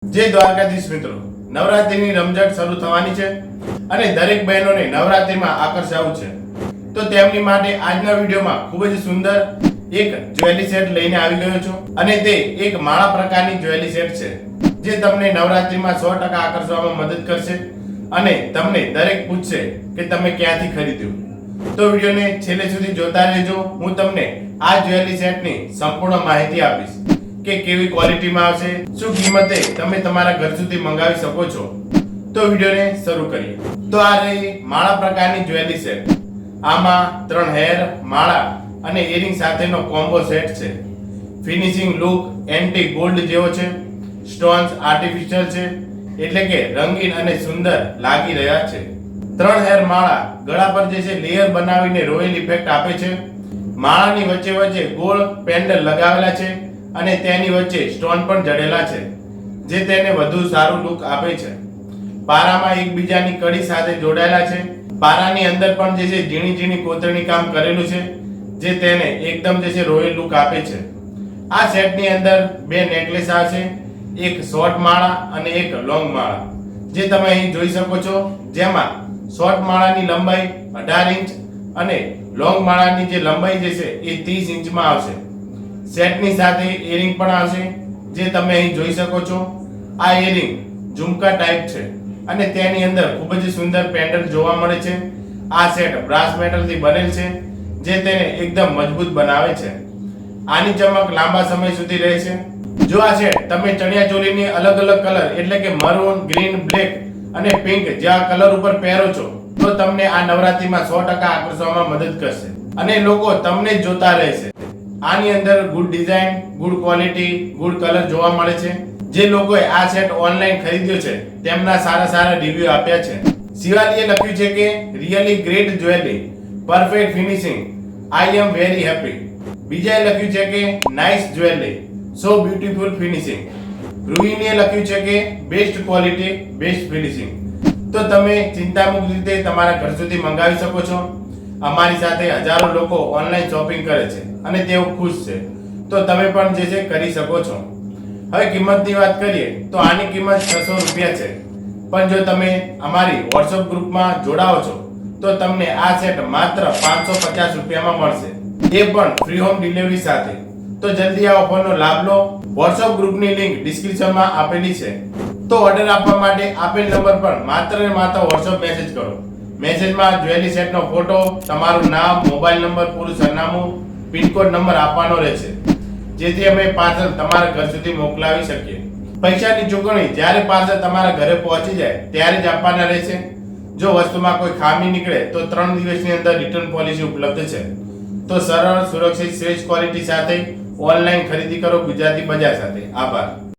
જય દ્વારકાધીશ મિત્રો, નવરાત્રિની રમઝટ શરૂ થવાની છે અને દરેક બહેનોને નવરાત્રિમાં આકર્ષાવું છે. તો તેમની માટે આજના વિડીયોમાં ખૂબ જ સુંદર એક જ્વેલરી સેટ લઈને આવી ગયો છું અને તે એક માળા પ્રકારની જ્વેલરી સેટ છે જે તમને નવરાત્રિમાં 100% આકર્ષવામાં મદદ કરશે અને તમને દરેક પૂછશે કે તમે ક્યાંથી ખરીદ્યું. તો વિડીયોને છેલ્લે સુધી જોતા રહેજો. હું તમને આ જ્વેલરી સેટની સંપૂર્ણ માહિતી આપીશ કે કેવી ક્વોલિટીમાં આવશે, શું કિંમતે તમે તમારા ઘર સુધી મંગાવી શકો છો. તો વિડીયોને શરૂ કરીએ. તો આ રહી માળા પ્રકારની જ્વેલરી સેટ. આમાં 3 હેર, માળા અને ઇયરિંગ સાથેનો કોમ્બો સેટ છે. ફિનિશિંગ લુક એન્ટિક ગોલ્ડ જેવો છે. સ્ટોન્સ આર્ટિફિશિયલ છે, એટલે કે રંગીન અને સુંદર લાગી રહ્યા છે. 3 હેર માળા ગળા પર જે છે લેયર બનાવીને રોયલ ઇફેક્ટ આપે છે. માળાની વચ્ચે વચ્ચે ગોળ પેન્ડલ લગાવેલા છે અને તેની વચ્ચે સ્ટોન પણ જડેલા છે જે તેને વધુ સારું લુક આપે છે. પારામાં એકબીજાની કડી સાથે જોડાયેલા છે. પારાની અંદર પણ જે છે ઝીણી ઝીણી કોતરણી કામ કરેલું છે જે તેને એકદમ જે છે રોયલ લુક આપે છે. આ સેટની અંદર 2 નેકલેસ આવશે, એક શોર્ટ માળા અને એક લોંગ માળા, જે તમે અહીં જોઈ શકો છો. જેમાં શોર્ટ માળાની લંબાઈ 18 ઇંચ અને લોંગ માળાની જે લંબાઈ જે છે એ 30 ઇંચમાં આવશે. સેટની સાથે ઇયરિંગ પણ આવશે, જે તમે અહીં જોઈ શકો છો. આ ઇયરિંગ ઝુમકા ટાઈપ છે અને તેની અંદર ખૂબ જ સુંદર પેન્ડલ જોવા મળે છે. આ સેટ બ્રાસ મેટલથી બનેલ છે જે તેને એકદમ મજબૂત બનાવે છે. આની ચમક લાંબા સમય સુધી રહે છે. જો આ સેટ તમે ચણિયા ચોલીની અલગ અલગ કલર એટલે કે મરૂન, ગ્રીન, બ્લેક અને પિંક જેવા કલર ઉપર પહેરો છો તો તમને આ નવરાત્રિમાં 100% આકર્ષવામાં મદદ કરશે અને લોકો તમને જ જોતા રહેશે. આની અંદર good design, good quality, good colour જોવા મળે છે. જે લોકોએ આ સેટ ઓનલાઈન ખરીદ્યો છે તેમના સારા રિવ્યુ આપ્યા છે. શિવાલીએ લખ્યું છે કે really great jewellery, perfect finishing, I am very happy. બીજાએ લખ્યું છે કે nice jewellery, so beautiful finishing. રૂહીને લખ્યું છે કે બેસ્ટ ક્વોલિટી, બેસ્ટ ફિનિશિંગ. તો તમે ચિંતામુક્ત રીતે તમારા ઘર સુધી મંગાવી શકો છો. અમારી સાથે હજારો લોકો ઓનલાઈન શોપિંગ કરે છે અને તેઓ ખુશ છે. તો તમે પણ જે છે કરી શકો છો. હવે કિંમતની વાત કરીએ તો આની કિંમત 600 રૂપિયા છે. પણ જો તમે અમારી WhatsApp ગ્રુપમાં જોડાઓ છો તો તમને આ સેટ માત્ર 550 રૂપિયામાં મળશે, એ પણ ફ્રી હોમ ડિલિવરી સાથે. તો જલ્દી આ ઓફરનો લાભ લો. WhatsApp ગ્રુપની લિંક ડિસ્ક્રિપ્શનમાં આપેલી છે. તો ઓર્ડર આપવા માટે આપેલ નંબર પર માત્ર ને માત્ર WhatsApp મેસેજ કરો. મેસેજમાં જ્વેલરી સેટનો ફોટો, તમારું નામ, મોબાઈલ નંબર, પૂરું સરનામું, પિનકોડ નંબર આપવાનો રહેશે, જેથી અમે પાર્સલ તમારા ઘર સુધી મોકલાવી શકીએ. પૈસાની ચૂકવણી જ્યારે પાર્સલ તમારા ઘરે પહોંચી જાય ત્યારે જ આપવાના રહેશે. જો વસ્તુમાં કોઈ ખામી નીકળે તો 3 દિવસની અંદર રિટર્ન પોલિસી ઉપલબ્ધ છે. તો સરળ, સુરક્ષિત, શ્રેષ્ઠ ક્વોલિટી સાથે ઓનલાઈન ખરીદી કરો ગુજરાતી બજાર સાથે. આભાર.